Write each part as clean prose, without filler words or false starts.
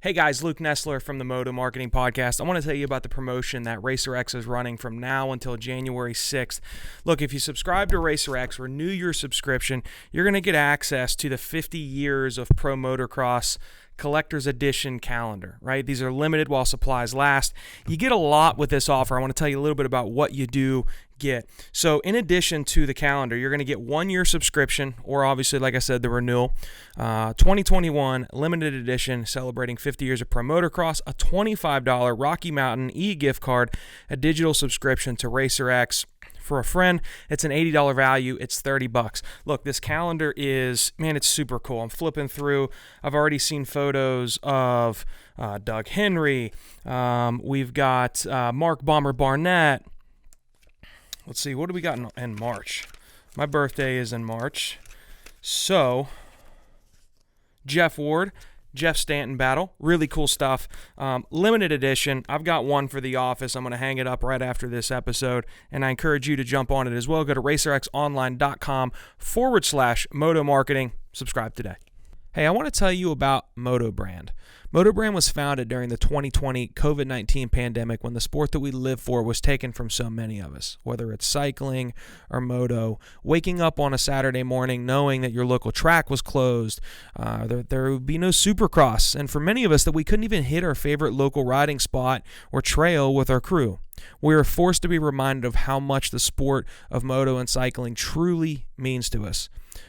Hey guys, Luke Nesler from the Moto Marketing Podcast. I want to tell you about the promotion that RacerX is running from now until January 6th. Look, if you subscribe to RacerX, renew your subscription, you're going to get access to the 50 years of Pro Motocross Collector's Edition calendar, right? These are limited while supplies last. You get a lot with this offer. I want to tell you a little bit about what you do get. So in addition to the calendar, you're going to get 1 year subscription, or obviously, like I said, the renewal. 2021 limited edition celebrating 50 years of Pro Motocross, a $25 Rocky Mountain e-gift card, a digital subscription to RacerX. For a friend, it's an $80 value. It's $30. Look, this calendar is, man, it's super cool. I'm flipping through. I've already seen photos of Doug Henry. We've got Mark Bomber Barnett. Let's see, what do we got in March? My birthday is in March. So, Jeff Ward, Jeff Stanton battle. Really cool stuff. Limited edition. I've got one for the office. I'm going to hang it up right after this episode, and I encourage you to jump on it as well. Go to racerxonline.com/moto marketing. Subscribe today. Hey, I want to tell you about Moto Brand. Moto Brand was founded during the 2020 COVID-19 pandemic when the sport that we live for was taken from so many of us, whether it's cycling or moto, waking up on a Saturday morning knowing that your local track was closed, there would be no Supercross, and for many of us that we couldn't even hit our favorite local riding spot or trail with our crew. We are forced to be reminded of how much the sport of moto and cycling truly means to us.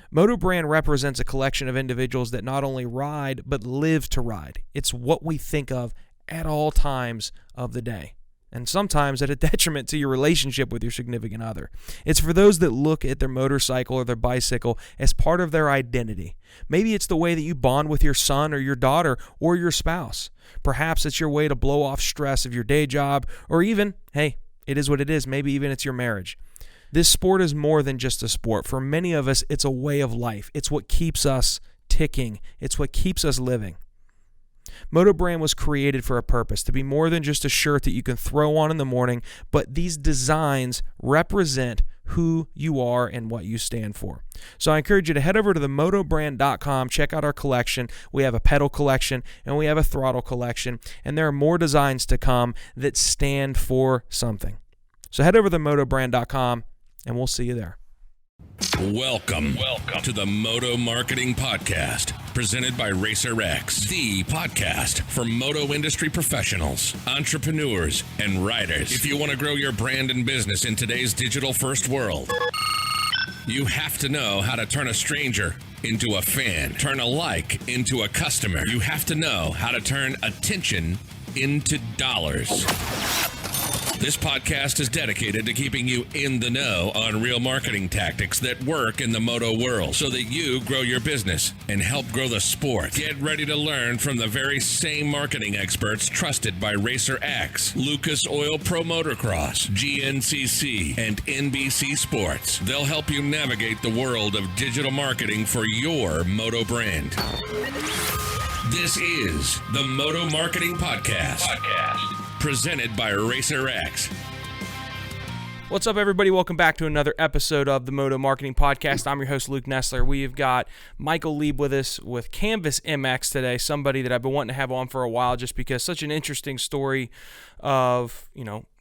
Moto Brand represents a collection of individuals that not only ride, but live to ride. It's what we think of at all times of the day, and sometimes at a detriment to your relationship with your significant other. It's for those that look at their motorcycle or their bicycle as part of their identity. Maybe it's the way that you bond with your son or your daughter or your spouse. Perhaps it's your way to blow off stress of your day job, or even, hey, it is what it is, maybe even it's your marriage. This sport is more than just a sport. For many of us, it's a way of life. It's what keeps us ticking. It's what keeps us living. Moto Brand was created for a purpose, to be more than just a shirt that you can throw on in the morning, but these designs represent who you are and what you stand for. So I encourage you to head over to themotobrand.com, check out our collection. We have a pedal collection and we have a throttle collection, and there are more designs to come that stand for something. So head over to themotobrand.com and we'll see you there. Welcome to the Moto Marketing Podcast, presented by RacerX, the podcast for moto industry professionals, entrepreneurs, and riders. If you want to grow your brand and business in today's digital-first world, you have to know how to turn a stranger into a fan, turn a like into a customer. You have to know how to turn attention into dollars. This podcast is dedicated to keeping you in the know on real marketing tactics that work in the moto world so that you grow your business and help grow the sport. Get ready to learn from the very same marketing experts trusted by RacerX, Lucas Oil Pro Motocross, GNCC, and NBC Sports. They'll help you navigate the world of digital marketing for your moto brand. This is the Moto Marketing Podcast. Presented by RacerX. What's up, everybody? Welcome back to another episode of the Moto Marketing Podcast. I'm your host, Luke Nesler. We've got Michael Leib with us with Canvas MX today, somebody that I've been wanting to have on for a while just because such an interesting story of,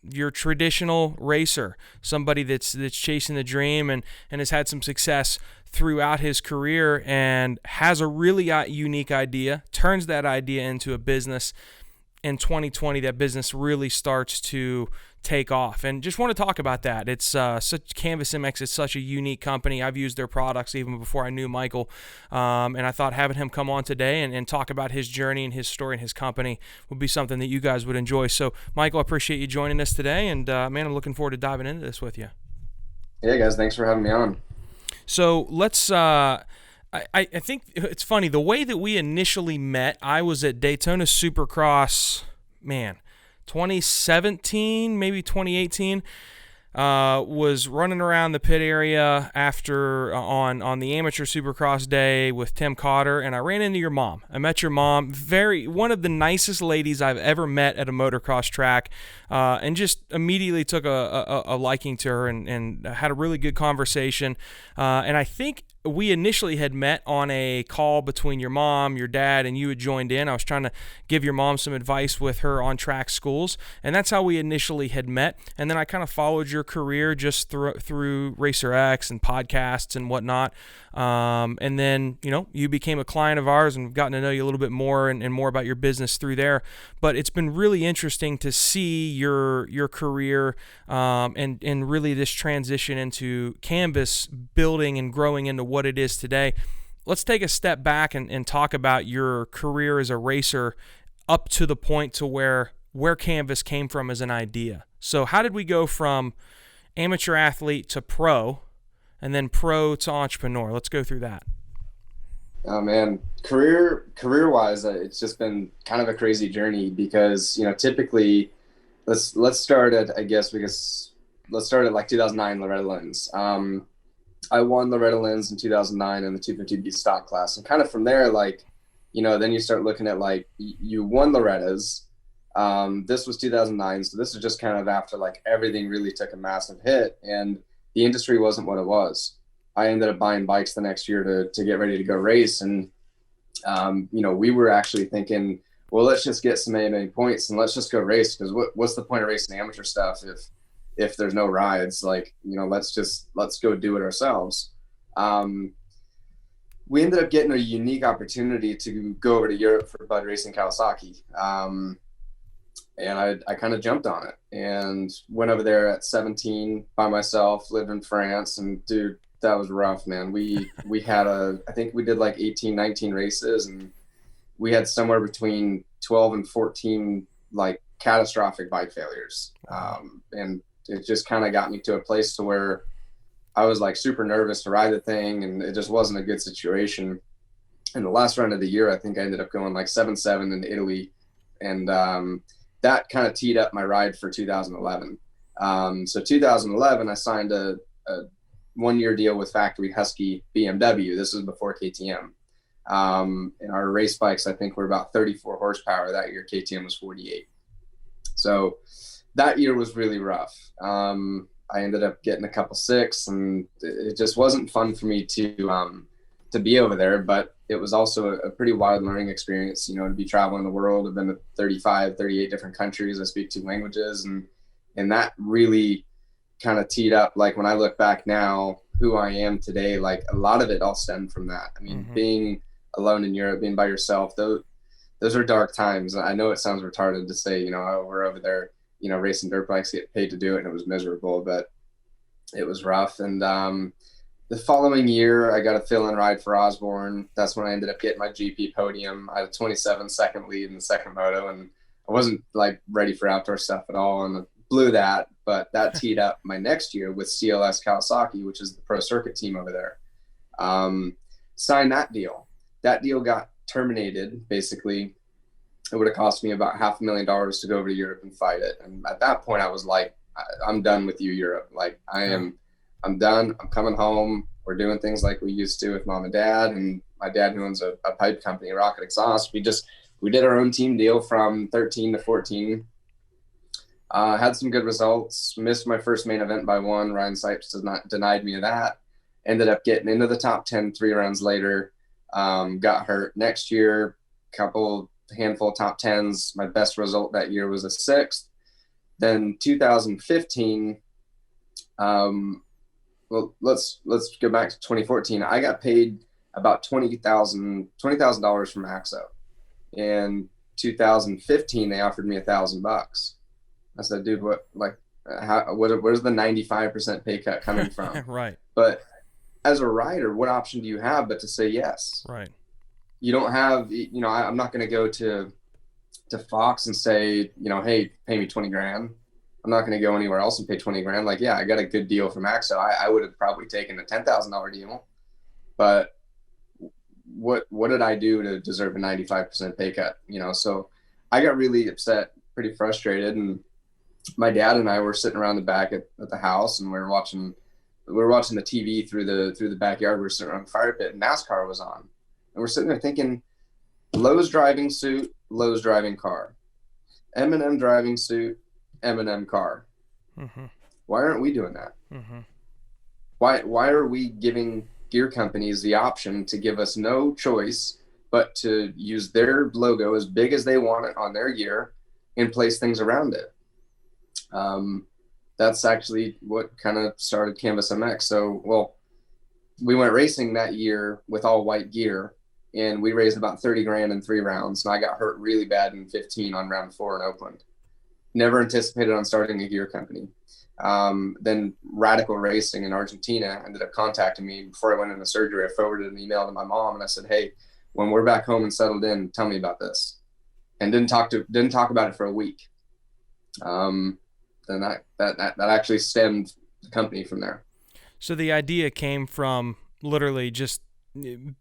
your traditional racer, somebody that's chasing the dream and has had some success throughout his career and has a really unique idea, turns that idea into a business. In 2020, that business really starts to take off, and just want to talk about that. It's Canvas MX is such a unique company. I've used their products even before I knew Michael, and I thought having him come on today and talk about his journey and his story and his company would be something that you guys would enjoy. So, Michael, I appreciate you joining us today, and man, I'm looking forward to diving into this with you. Yeah, guys, thanks for having me on. So let's. I think it's funny, the way that we initially met, I was at Daytona Supercross, 2017, maybe 2018, was running around the pit area after on the amateur Supercross day with Tim Cotter, and I ran into your mom. I met your mom, one of the nicest ladies I've ever met at a motocross track, and just immediately took a liking to her and had a really good conversation. And I think we initially had met on a call between your mom, your dad, and you had joined in. I was trying to give your mom some advice with her on track schools, and that's how we initially had met. And then I kind of followed your career just through Racer X and podcasts and whatnot. And then, you became a client of ours, and we've gotten to know you a little bit more and more about your business through there. But it's been really interesting to see your career and really this transition into canvas building and growing into what it is today. Let's take a step back and talk about your career as a racer up to the point to where canvas came from as an idea. So how did we go from amateur athlete to pro, and then pro to entrepreneur? Let's go through that. Oh man, career-wise, it's just been kind of a crazy journey because typically, let's start at let's start at like 2009 Loretta Lynn's. I won Loretta Lynn's in 2009 in the 250B stock class, and kind of from there, then you start looking at you won Loretta's. This was 2009, so this is just kind of after everything really took a massive hit, and the industry wasn't what it was. I ended up buying bikes the next year to get ready to go race. And, we were actually thinking, well, let's just get some AMA points and let's just go race. Because what's the point of racing amateur stuff if there's no rides? Let's go do it ourselves. We ended up getting a unique opportunity to go over to Europe for Bud Racing Kawasaki. And I kind of jumped on it and went over there at 17 by myself, lived in France, and dude, that was rough, man. We had I think we did 18, 19 races, and we had somewhere between 12 and 14 catastrophic bike failures. And it just kind of got me to a place to where I was super nervous to ride the thing, and it just wasn't a good situation. In the last round of the year, I think I ended up going 7-7 in Italy, and that kind of teed up my ride for 2011. So 2011, I signed a 1-year deal with Factory Husky BMW. This was before KTM. And our race bikes, I think, were about 34 horsepower. That year, KTM was 48. So that year was really rough. I ended up getting a couple six, and it just wasn't fun for me to be over there. But it was also a pretty wild learning experience, to be traveling the world. I've been to 35, 38 different countries. I speak 2 languages, and that really kind of teed up, when I look back now, who I am today, a lot of it all stemmed from that. I mean, being alone in Europe, being by yourself, those are dark times. I know it sounds retarded to say, oh, we're over there, racing dirt bikes, get paid to do it, and it was miserable, but it was rough. And the following year, I got a fill-in ride for Osborne. That's when I ended up getting my GP podium. I had a 27-second lead in the second moto, and I wasn't ready for outdoor stuff at all, and I blew that. But that teed up my next year with CLS Kawasaki, which is the pro circuit team over there. Signed that deal. That deal got terminated, basically. It would have cost me about $500,000 to go over to Europe and fight it. And at that point, I was I'm done with you, Europe. I'm done. I'm coming home. We're doing things like we used to with mom and dad. And my dad, who owns a pipe company, Rocket Exhaust, we did our own team deal from 13 to 14. Had some good results. Missed my first main event by 1. Ryan Sipes denied me of that. Ended up getting into the top 10 3 rounds later. Got hurt next year. Handful of top 10s. My best result that year was a 6th. Then 2015. Well, let's go back to 2014. I got paid about $20,000 from Axo. In 2015, they offered me $1,000. I said, dude, where's the 95% pay cut coming from? Right. But as a rider, what option do you have but to say yes? Right. You don't have, I'm not going to go to Fox and say, hey, pay me 20 grand. I'm not going to go anywhere else and pay 20 grand. I got a good deal from Axo. I would have probably taken a $10,000 deal, but what did I do to deserve a 95% pay cut? So I got really upset, pretty frustrated. And my dad and I were sitting around the back at the house, and we were watching the TV through the backyard. We were sitting around the fire pit, and NASCAR was on. And we're sitting there thinking, Lowe's driving suit, Lowe's driving car. M&M driving suit, M&M car. Mm-hmm. Why aren't we doing that? Mm-hmm. Why are we giving gear companies the option to give us no choice but to use their logo as big as they want it on their gear and place things around it. That's actually what kind of started Canvas MX. So, well, we went racing that year with all white gear, and we raised about 30 grand in 3 rounds. And I got hurt really bad in 15 on round 4 in Oakland. Never anticipated on starting a gear company. Then Radical Racing in Argentina ended up contacting me before I went into surgery. I forwarded an email to my mom and I said, hey, when we're back home and settled in, tell me about this. And didn't talk about it for a week. Then that actually stemmed the company from there. So the idea came from literally just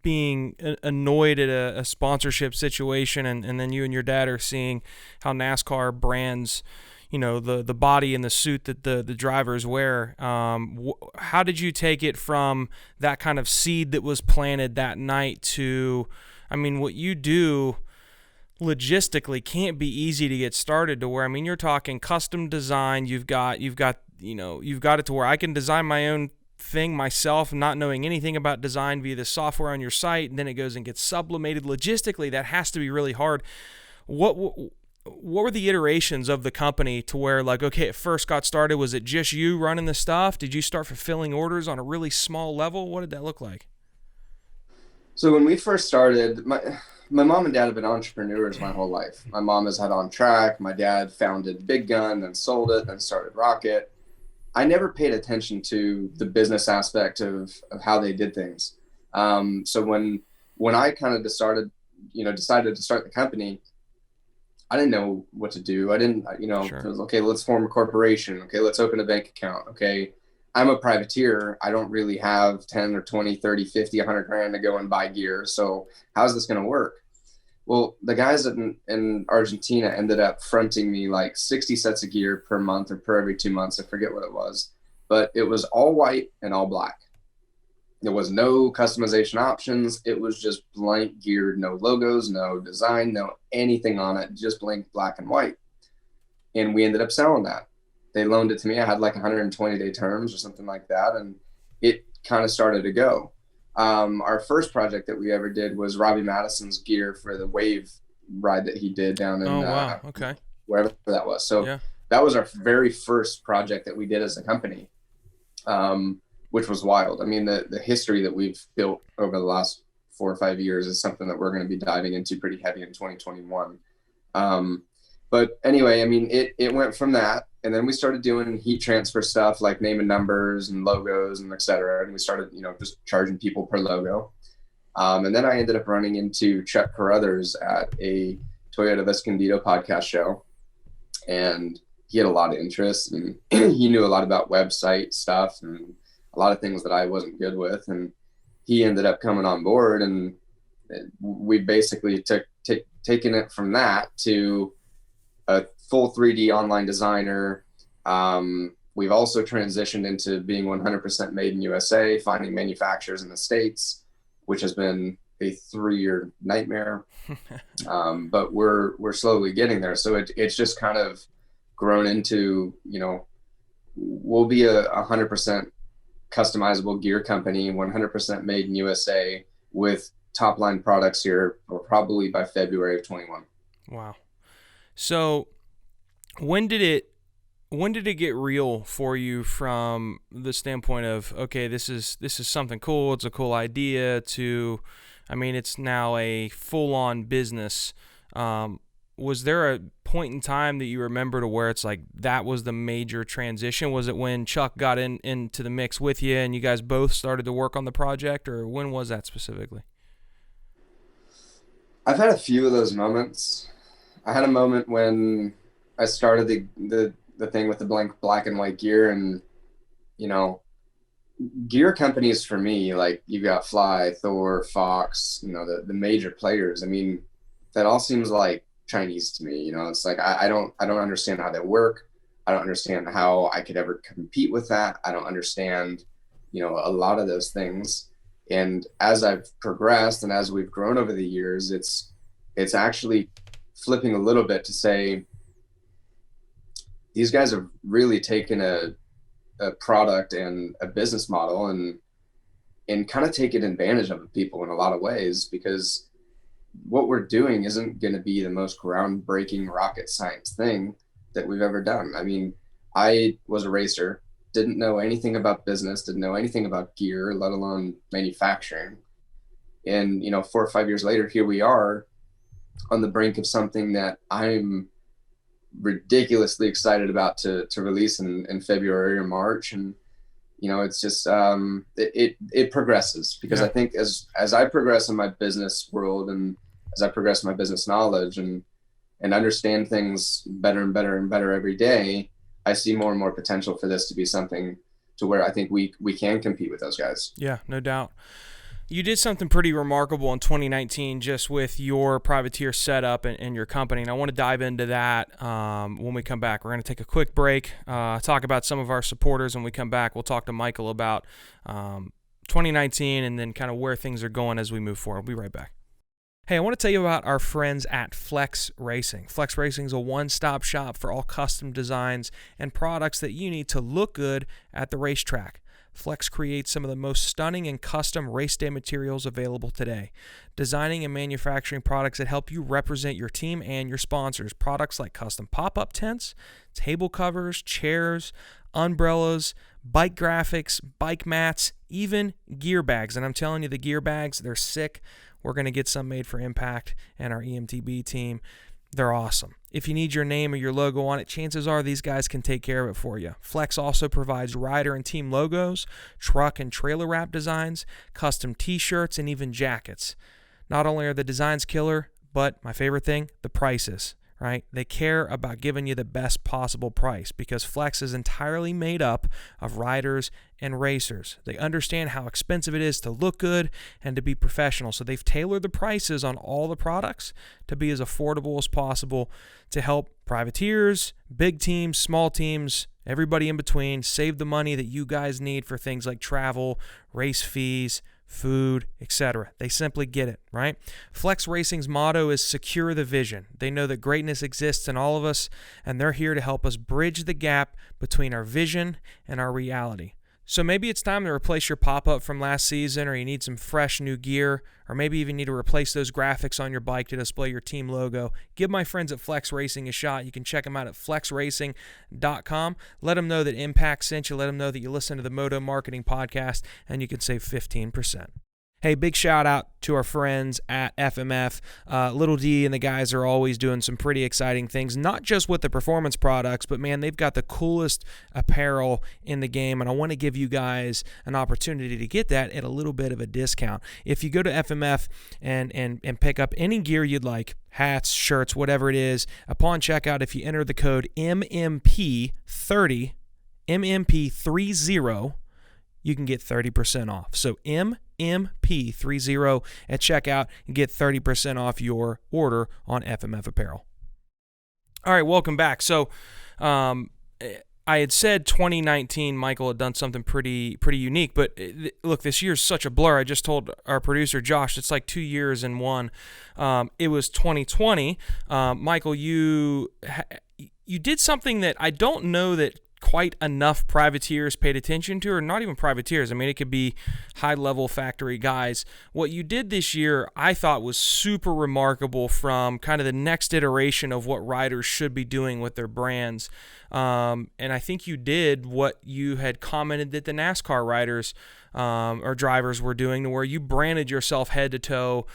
being annoyed at a sponsorship situation, and then you and your dad are seeing how NASCAR brands, the body and the suit that the drivers wear. How did you take it from that kind of seed that was planted that night to, what you do logistically can't be easy to get started to where, you're talking custom design. You've got it to where I can design my own thing myself, not knowing anything about design via the software on your site, and then it goes and gets sublimated. Logistically, that has to be really hard. What were the iterations of the company to where, like, okay, it first got started? Was it just you running the stuff? Did you start fulfilling orders on a really small level? What did that look like? So when we first started, my mom and dad have been entrepreneurs my whole life. My mom has had On Track. My dad founded Big Gun, then sold it, then started Rocket. I never paid attention to the business aspect of how they did things. So when I kind of decided to start the company, I didn't know what to do. I didn't, Sure. It was, okay, let's form a corporation. Okay, let's open a bank account. Okay, I'm a privateer. I don't really have 10 or 20, 30, 50, 100 grand to go and buy gear. So how's this going to work? Well, the guys in Argentina ended up fronting me like 60 sets of gear per month or per every 2 months. I forget what it was, but it was all white and all black. There was no customization options. It was just blank gear, no logos, no design, no anything on it, just blank black and white. And we ended up selling that. They loaned it to me. I had like 120-day terms or something like that. And it kind of started to go. Our first project that we ever did was Robbie Madison's gear for the wave ride that he did down in Okay. wherever that was. So yeah. That was our very first project that we did as a company, which was wild. The history that we've built over the last 4 or 5 years is something that we're going to be diving into pretty heavy in 2021. But anyway, it went from that. And then we started doing heat transfer stuff like name and numbers and logos and et cetera. And we started, just charging people per logo. And then I ended up running into Chuck Carruthers at a Toyota Vescondido podcast show. And he had a lot of interest and he knew a lot about website stuff and a lot of things that I wasn't good with. And he ended up coming on board, and we basically taken it from that to a full 3D online designer. We've also transitioned into being 100% made in USA, finding manufacturers in the States, which has been a 3-year nightmare. But we're slowly getting there. So it's just kind of grown into, we'll be a 100% customizable gear company, 100% made in USA with top line products here, or probably by February of 21. Wow. So when did it get real for you from the standpoint of, okay, this is something cool, it's a cool idea, to, it's now a full-on business? Was there a point in time that you remember to where it's like that was the major transition? Was it when Chuck got into the mix with you and you guys both started to work on the project, or when was that specifically? I've had a few of those moments. I had a moment when I started the thing with the blank black and white gear, and gear companies for me, like you've got Fly, Thor, Fox, the major players. That all seems like Chinese to me. It's like I don't understand how they work. I don't understand how I could ever compete with that. I don't understand, a lot of those things. And as I've progressed and as we've grown over the years, it's actually flipping a little bit to say, these guys have really taken a product and a business model and and kind of taking advantage of people in a lot of ways, because what we're doing isn't going to be the most groundbreaking rocket science thing that we've ever done. I mean, I was a racer, didn't know anything about business, didn't know anything about gear, let alone manufacturing. And, 4 or 5 years later, here we are on the brink of something that I'm ridiculously excited about to release in February or March. And, it's just, it progresses, because Yeah. I think as I progress in my business world, and as I progress my business knowledge and understand things better and better and better every day, I see more and more potential for this to be something to where I think we can compete with those guys. Yeah, no doubt. You did something pretty remarkable in 2019 just with your privateer setup and your company, and I want to dive into that when we come back. We're going to take a quick break, talk about some of our supporters. When we come back, we'll talk to Michael about 2019 and then kind of where things are going as we move forward. We'll be right back. Hey, I want to tell you about our friends at Flex Racing. Flex Racing is a one-stop shop for all custom designs and products that you need to look good at the racetrack. Flex creates some of the most stunning and custom race day materials available today, designing and manufacturing products that help you represent your team and your sponsors. Products like custom pop-up tents, table covers, chairs, umbrellas, bike graphics, bike mats, even gear bags. And I'm telling you, the gear bags, they're sick. We're going to get some made for Impact and our EMTB team. They're awesome. If you need your name or your logo on it, chances are these guys can take care of it for you. Flex also provides rider and team logos, truck and trailer wrap designs, custom t-shirts, and even jackets. Not only are the designs killer, but my favorite thing, the prices, right? They care about giving you the best possible price, because Flex is entirely made up of riders and racers. They understand how expensive it is to look good and to be professional, so they've tailored the prices on all the products to be as affordable as possible to help privateers, big teams, small teams, everybody in between save the money that you guys need for things like travel, race fees, food, etc. They simply get it, right? Flex Racing's motto is secure the vision. They know that greatness exists in all of us, and they're here to help us bridge the gap between our vision and our reality. So maybe it's time to replace your pop-up from last season, or you need some fresh new gear, or maybe even need to replace those graphics on your bike to display your team logo. Give my friends at Flex Racing a shot. You can check them out at flexracing.com. Let them know that Impact sent you. Let them know that you listen to the Moto Marketing Podcast, and you can save 15%. Hey, big shout out to our friends at FMF. Little D and the guys are always doing some pretty exciting things, not just with the performance products, but man, they've got the coolest apparel in the game, and I want to give you guys an opportunity to get that at a little bit of a discount. If you go to FMF and pick up any gear you'd like, hats, shirts, whatever it is, upon checkout, if you enter the code MMP30, MMP30, you can get 30% off. So MMP30 at checkout and get 30% off your order on FMF apparel. All right, welcome back. So I had said 2019 Michael had done something pretty unique, but look, this year's such a blur. I just told our producer Josh it's like 2 years in one. It was 2020. Michael, you did something that I don't know that quite enough privateers paid attention to, or not even privateers. I mean, it could be high-level factory guys. What you did this year, I thought, was super remarkable from kind of the next iteration of what riders should be doing with their brands. And I think you did what you had commented that the NASCAR riders or drivers were doing, to where you branded yourself head to toe,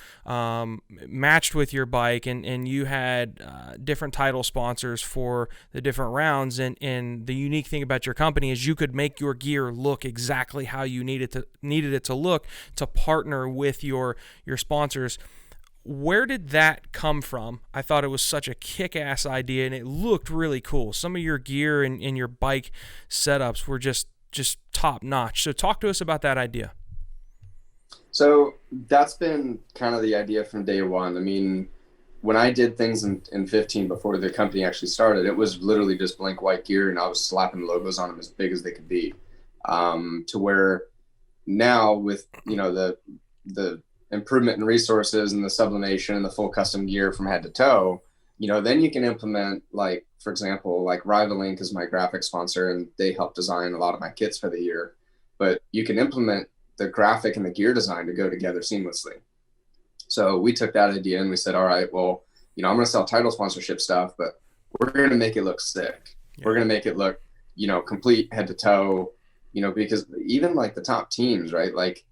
matched with your bike, and you had different title sponsors for the different rounds. And the unique thing about your company is you could make your gear look exactly how you needed it to look, to partner with your sponsors. Where did that come from? I thought it was such a kick-ass idea, and it looked really cool. Some of your gear and your bike setups were just top-notch. So talk to us about that idea. So that's been kind of the idea from day one. I mean, when I did things in 15 before the company actually started, it was literally just blank white gear, and I was slapping logos on them as big as they could be. To where now with, the improvement in resources and the sublimation and the full custom gear from head to toe, then you can implement, like, for example, like Rival Ink is my graphic sponsor, and they help design a lot of my kits for the year. But you can implement the graphic and the gear design to go together seamlessly. So we took that idea and we said, all right, well, I'm going to sell title sponsorship stuff, but we're going to make it look sick. Yeah. We're going to make it look, complete head to toe, because even like the top teams, right? Like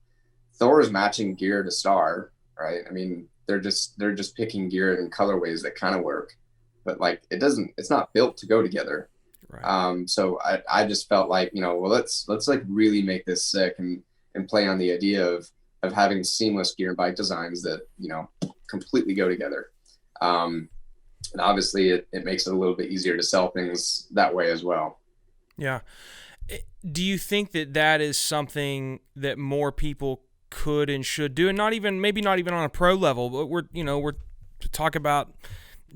Thor's matching gear to Star, right? I mean, they're just picking gear in colorways that kind of work, but like it's not built to go together. Right. So I just felt like, well, let's like really make this sick and play on the idea of having seamless gear and bike designs that, completely go together. And obviously it makes it a little bit easier to sell things that way as well. Yeah. Do you think that is something that more people could and should do, and maybe not even on a pro level, but we're talk about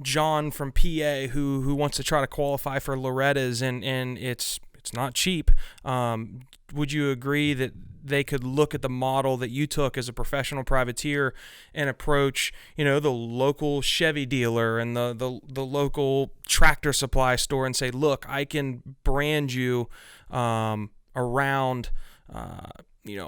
John from PA who wants to try to qualify for Loretta's and it's not cheap. Would you agree that they could look at the model that you took as a professional privateer and approach, the local Chevy dealer and the local tractor supply store and say, look, I can brand you around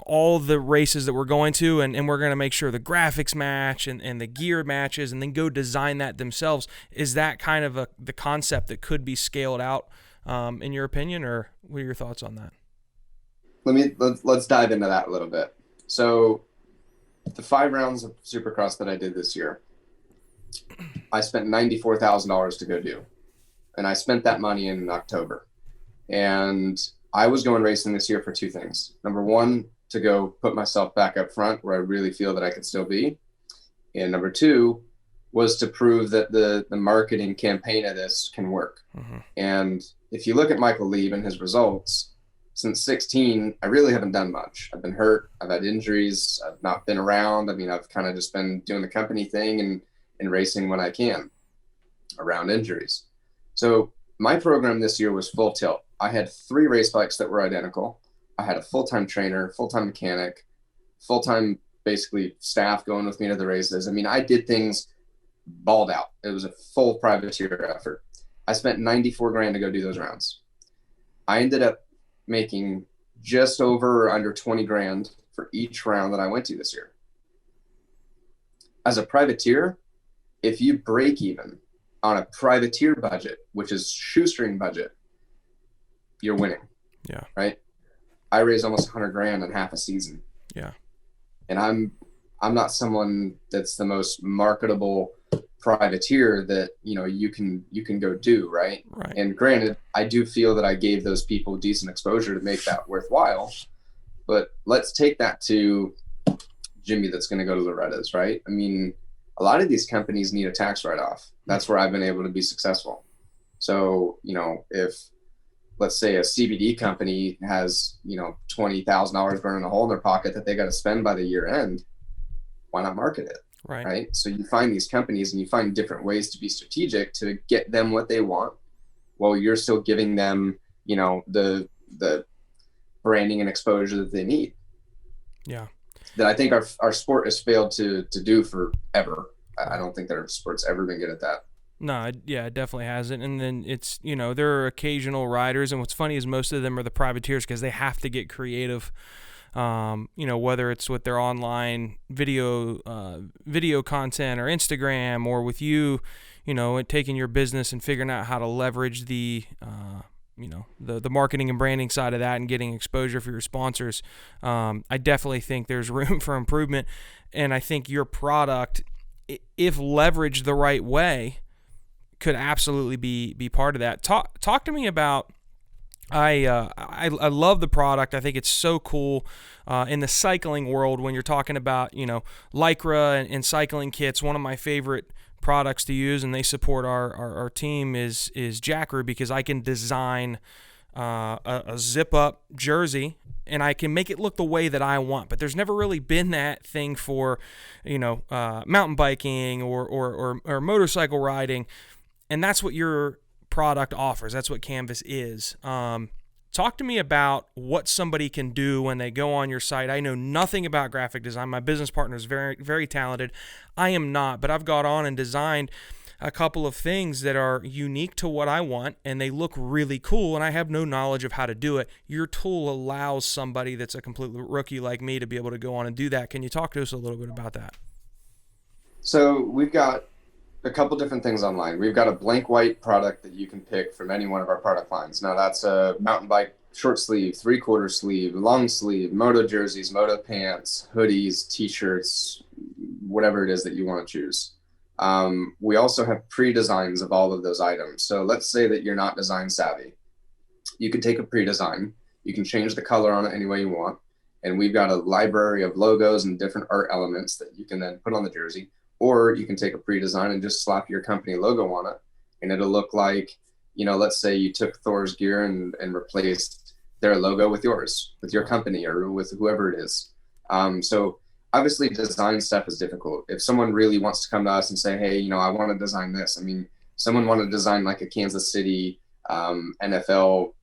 all the races that we're going to, and we're going to make sure the graphics match and the gear matches, and then go design that themselves? Is that kind of the concept that could be scaled out, in your opinion, or what are your thoughts on that? Let's dive into that a little bit. So the 5 rounds of Supercross that I did this year, I spent $94,000 to go do, and I spent that money in October. And I was going racing this year for 2 things. Number 1, to go put myself back up front where I really feel that I could still be. And number 2 was to prove that the marketing campaign of this can work. Mm-hmm. And if you look at Michael Leib and his results, since 16, I really haven't done much. I've been hurt. I've had injuries. I've not been around. I mean, I've kind of just been doing the company thing and racing when I can around injuries. So my program this year was full tilt. I had 3 race bikes that were identical. I had a full-time trainer, full-time mechanic, full-time basically staff going with me to the races. I mean, I did things balled out. It was a full privateer effort. I spent $94,000 to go do those rounds. I ended up making just over or under $20,000 for each round that I went to this year. As a privateer, if you break even on a privateer budget, which is shoestring budget, you're winning. Yeah. Right. I raised almost $100,000 in half a season. Yeah. And I'm not someone that's the most marketable privateer that, you can go do. Right. And granted, I do feel that I gave those people decent exposure to make that worthwhile, but let's take that to Jimmy that's going to go to Loretta's. Right. I mean, a lot of these companies need a tax write-off. That's where I've been able to be successful. So, if let's say a CBD company has, $20,000 burning a hole in their pocket that they got to spend by the year end, why not market it? Right. So you find these companies and you find different ways to be strategic to get them what they want while you're still giving them, the branding and exposure that they need. Yeah. That I think our sport has failed to do forever. I don't think that our sport's ever been good at that. No, yeah, it definitely hasn't. And then it's, there are occasional riders, and what's funny is most of them are the privateers because they have to get creative. Whether it's with their online video content or Instagram, or with you, taking your business and figuring out how to leverage the marketing and branding side of that and getting exposure for your sponsors. I definitely think there's room for improvement. And I think your product, if leveraged the right way, could absolutely be part of that. Talk to me about, I love the product. I think it's so cool in the cycling world when you're talking about, Lycra and cycling kits. One of my favorite products to use, and they support our team, is Jackaroo, because I can design a zip-up jersey and I can make it look the way that I want. But there's never really been that thing for, mountain biking or motorcycle riding. And that's what your product offers. That's what Canvas is. Talk to me about what somebody can do when they go on your site. I know nothing about graphic design. My business partner is very, very talented. I am not, but I've got on and designed a couple of things that are unique to what I want, and they look really cool, and I have no knowledge of how to do it. Your tool allows somebody that's a complete rookie like me to be able to go on and do that. Can you talk to us a little bit about that? So we've got a couple different things online. We've got a blank white product that you can pick from any one of our product lines. Now that's a mountain bike short sleeve, 3/4 sleeve, long sleeve, moto jerseys, moto pants, hoodies, t-shirts, whatever it is that you want to choose. We also have pre-designs of all of those items. So let's say that you're not design savvy. You can take a pre-design, you can change the color on it any way you want. And we've got a library of logos and different art elements that you can then put on the jersey. Or you can take a pre-design and just slap your company logo on it, and it'll look like, let's say you took Thor's gear and replaced their logo with yours, with your company or with whoever it is. So obviously design stuff is difficult. If someone really wants to come to us and say, hey, I want to design this. I mean, someone wanted to design like a Kansas City NFL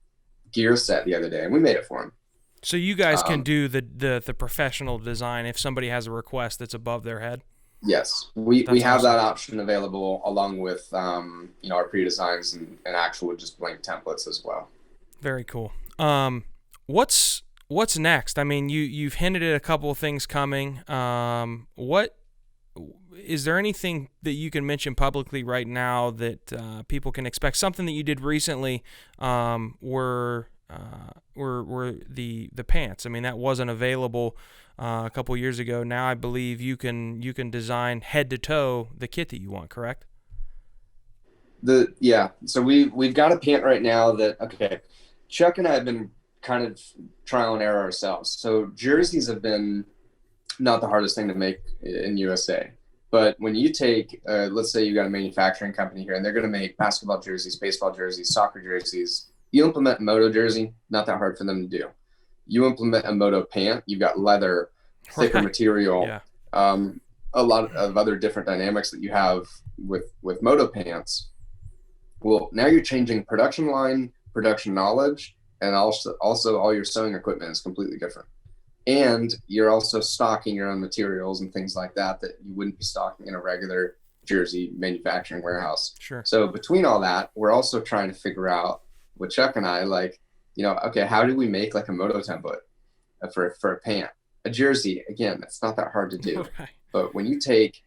gear set the other day, and we made it for them. So you guys can do the professional design if somebody has a request that's above their head? Yes, we have awesome. that option available along with our pre-designs and actual just blank templates as well. Very cool. What's next? I mean, you've hinted at a couple of things coming. What is there anything that you can mention publicly right now that people can expect? Something that you did recently were the pants. I mean, that wasn't available a couple years ago. Now I believe you can design head to toe the kit that you want, correct? So we've got a pant right now that Chuck and I have been kind of trial and error ourselves. So jerseys have been not the hardest thing to make in USA. But when you take, let's say you got a manufacturing company here and they're going to make basketball jerseys, baseball jerseys, soccer jerseys, you implement a Moto jersey, not that hard for them to do. You implement a Moto pant, you've got leather, thicker material, a lot of other different dynamics that you have with Moto pants. Well, now you're changing production line, production knowledge, and also all your sewing equipment is completely different. And you're also stocking your own materials and things like that you wouldn't be stocking in a regular jersey manufacturing warehouse. Sure. So between all that, we're also trying to figure out with Chuck and I, how do we make like a Moto template for a pant? A jersey, again, that's not that hard to do. Right. But when you take,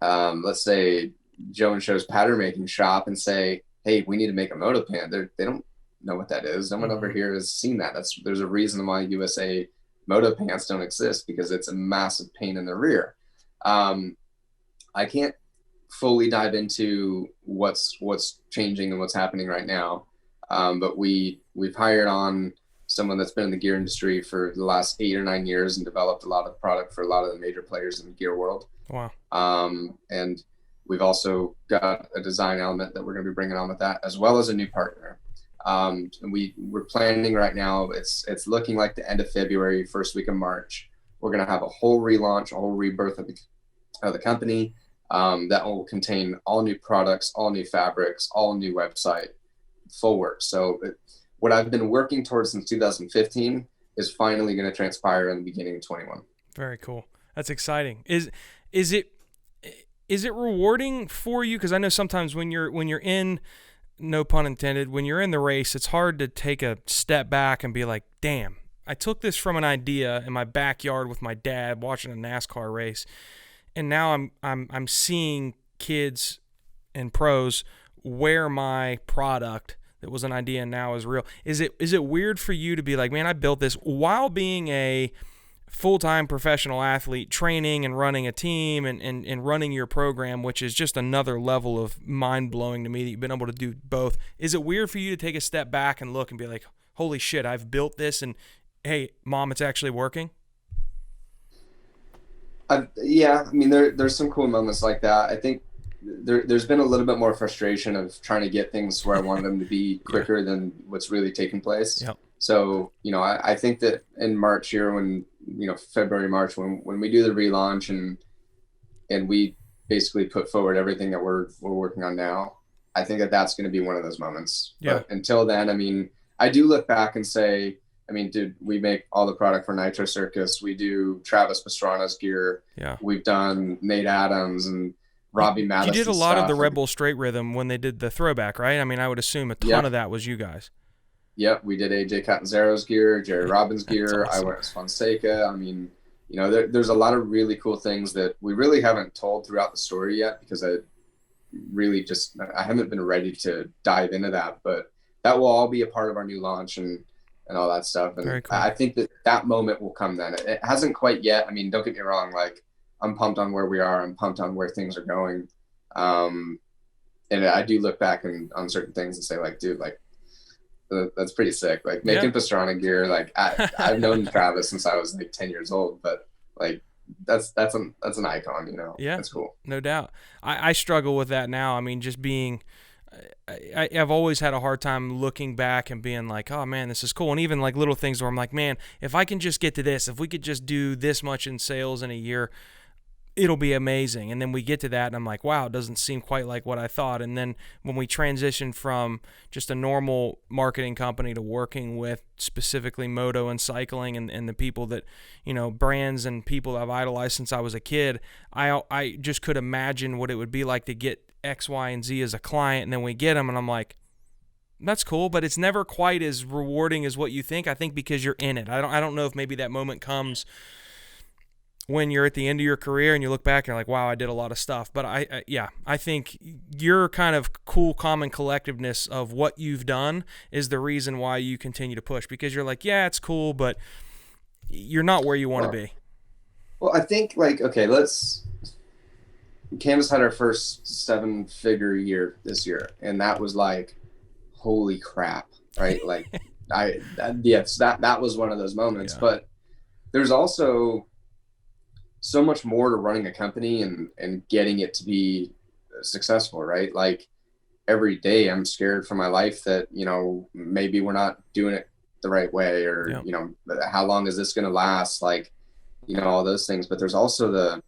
let's say, Joe and Show's pattern making shop and say, hey, we need to make a Moto pant, they don't know what that is. No one over here has seen that. There's a reason why USA Moto pants don't exist, because it's a massive pain in the rear. I can't fully dive into what's changing and what's happening right now. But we've hired on someone that's been in the gear industry for the last 8 or 9 years and developed a lot of product for a lot of the major players in the gear world. Wow. And we've also got a design element that we're going to be bringing on with that, as well as a new partner. And we're planning right now. It's looking like the end of February, first week of March. We're going to have a whole relaunch, a whole rebirth of the company that will contain all new products, all new fabrics, all new website, full work. So what I've been working towards since 2015 is finally going to transpire in the beginning of 21. Very cool. That's exciting. Is it rewarding for you? Because I know sometimes when you're in, no pun intended, when you're in the race, it's hard to take a step back and be like, damn, I took this from an idea in my backyard with my dad watching a NASCAR race, and now I'm seeing kids and pros wear my product that was an idea and now is real. Is it weird for you to be like, man, I built this while being a full-time professional athlete, training and running a team and running your program, which is just another level of mind-blowing to me that you've been able to do both? Is it weird for you to take a step back and look and be like, holy shit, I've built this, and hey, Mom, it's actually working? Yeah, I mean, there's some cool moments like that. I think there's been a little bit more frustration of trying to get things where I wanted them to be quicker than what's really taking place. Yep. So, I think that in March here, when, February, March, when we do the relaunch and we basically put forward everything that we're working on now, I think that's going to be one of those moments. Yeah. But until then, I mean, I do look back and say, I mean, dude, we make all the product for Nitro Circus. We do Travis Pastrana's gear. Yeah. We've done Nate Adams, and Robbie Mattis. You did a and lot of the stuff. Red Bull Straight Rhythm when they did the throwback, right? I mean, I would assume a ton Yep. of that was you guys. Yep, we did AJ Catanzaro's gear, Jerry Robbins' gear. Awesome. I went as Fonseca. I mean, you know, there's a lot of really cool things that we really haven't told throughout the story yet, because I haven't been ready to dive into that, but that will all be a part of our new launch and all that stuff. And Very cool. I think that moment will come then. It hasn't quite yet. I mean, don't get me wrong. Like, I'm pumped on where we are. I'm pumped on where things are going. And I do look back on certain things and say, like, dude, like, that's pretty sick. Like, making Pastrana gear, like, I've known Travis since I was like 10 years old, but like, that's an icon, you know? Yeah, that's cool. No doubt. I struggle with that now. I mean, just being, I've always had a hard time looking back and being like, oh man, this is cool. And even like little things where I'm like, man, if I can just get to this, if we could just do this much in sales in a year, it'll be amazing. And then we get to that and I'm like, wow, it doesn't seem quite like what I thought. And then when we transition from just a normal marketing company to working with specifically moto and cycling and the people that, you know, brands and people I've idolized since I was a kid, I just could imagine what it would be like to get X, Y, and Z as a client. And then we get them and I'm like, that's cool, but it's never quite as rewarding as what you think. I think because you're in it. I don't know if maybe that moment comes when you're at the end of your career and you look back and you're like, wow, I did a lot of stuff. But I think your kind of cool, common collectiveness of what you've done is the reason why you continue to push, because you're like, yeah, it's cool, but you're not where you want to be. Well, I think, like, okay, Canvas had our first 7-figure year this year, and that was like, holy crap, right? Like, that was one of those moments. Yeah. But there's also so much more to running a company and getting it to be successful, right? Like, every day I'm scared for my life that, you know, maybe we're not doing it the right way, or, you know, how long is this going to last? Like, you know, all those things. But there's also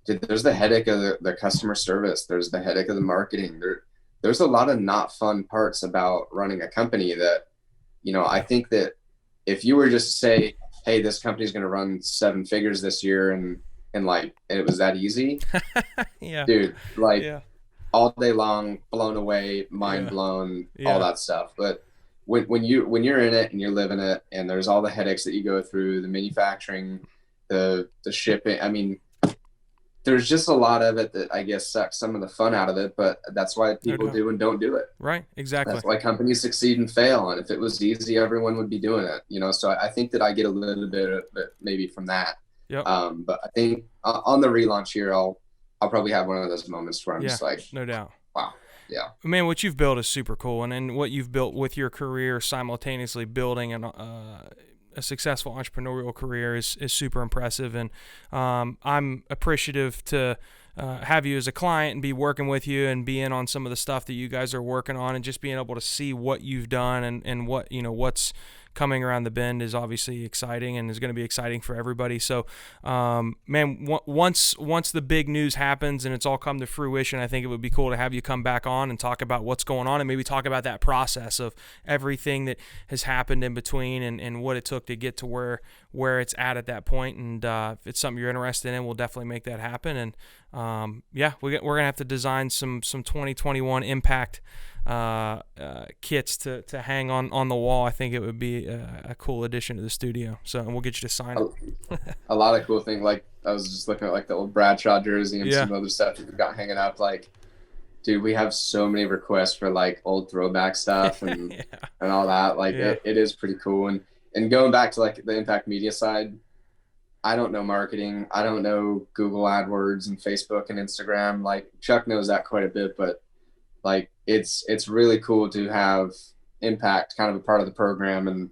there's the headache of the customer service. There's the headache of the marketing. There's a lot of not fun parts about running a company that, you know, I think that if you were just to say, hey, this company's going to run 7 figures this year and it was that easy, dude, like, all day long, blown away, mind blown, all that stuff. But when you're in it and you're living it, and there's all the headaches that you go through, the manufacturing, the shipping, I mean, there's just a lot of it that I guess sucks some of the fun out of it, but that's why people do and don't do it. Right. Exactly. That's why companies succeed and fail. And if it was easy, everyone would be doing it, you know? So I think that I get a little bit of it maybe from that. Yep. But I think on the relaunch here, I'll probably have one of those moments where I'm just like, no doubt. Wow. Yeah. Man, what you've built is super cool. And what you've built with your career, simultaneously building a successful entrepreneurial career is super impressive. And I'm appreciative to have you as a client and be working with you and be in on some of the stuff that you guys are working on, and just being able to see what you've done and what, you know, what's coming around the bend is obviously exciting and is going to be exciting for everybody. So, man, once the big news happens and it's all come to fruition, I think it would be cool to have you come back on and talk about what's going on, and maybe talk about that process of everything that has happened in between and what it took to get to where it's at that point. And if it's something you're interested in, we'll definitely make that happen. And we're going to have to design some 2021 impact kits to hang on the wall. I think it would be a cool addition to the studio. So, and we'll get you to sign it. A lot of cool things. Like, I was just looking at like the old Bradshaw jersey and some other stuff that we've got hanging up. Like, dude, we have so many requests for like old throwback stuff and and all that. Like, it is pretty cool. And going back to like the impact media side, I don't know marketing. I don't know Google AdWords and Facebook and Instagram. Like, Chuck knows that quite a bit, but like, it's really cool to have impact kind of a part of the program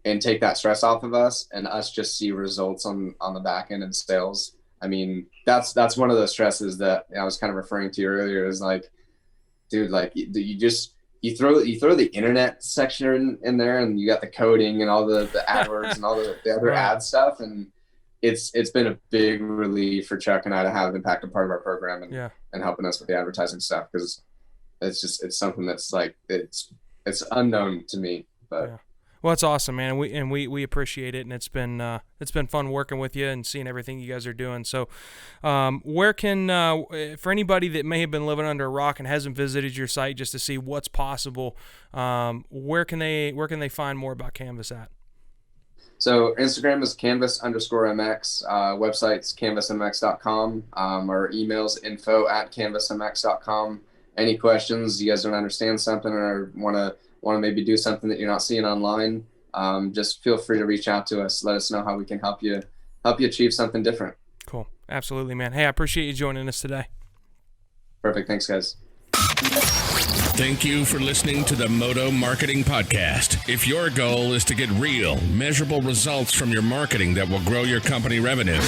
and take that stress off of us, and us just see results on the back end and sales. I mean, that's one of the stresses that I was kind of referring to earlier, is like, dude, like, you throw the internet section in there, and you got the coding and all the AdWords and all the other ad stuff. And it's been a big relief for Chuck and I to have impact a part of our program and helping us with the advertising stuff, because it's something that's like, it's unknown to me, but Well, that's awesome, man. We appreciate it, and it's been fun working with you and seeing everything you guys are doing. So, where can for anybody that may have been living under a rock and hasn't visited your site just to see what's possible, where can they find more about Canvas at? So Instagram is canvas_mx, website's canvasmx.com, our email's info@canvasmx.com. Any questions, you guys don't understand something or want to maybe do something that you're not seeing online, just feel free to reach out to us. Let us know how we can help you achieve something different. Cool. Absolutely, man. Hey, I appreciate you joining us today. Perfect. Thanks, guys. Thank you for listening to the Moto Marketing Podcast. If your goal is to get real, measurable results from your marketing that will grow your company revenue,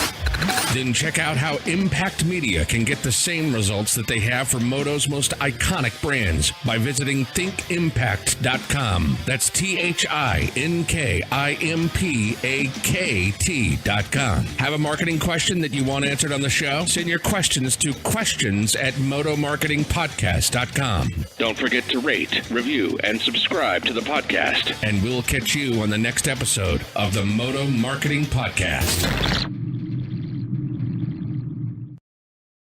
then check out how Impact Media can get the same results that they have for Moto's most iconic brands by visiting thinkimpact.com. That's THINKIMPAKT.com. Have a marketing question that you want answered on the show? Send your questions to questions@motomarketingpodcast.com. Don't forget to rate, review, and subscribe to the podcast. And we'll catch you on the next episode of the Moto Marketing Podcast.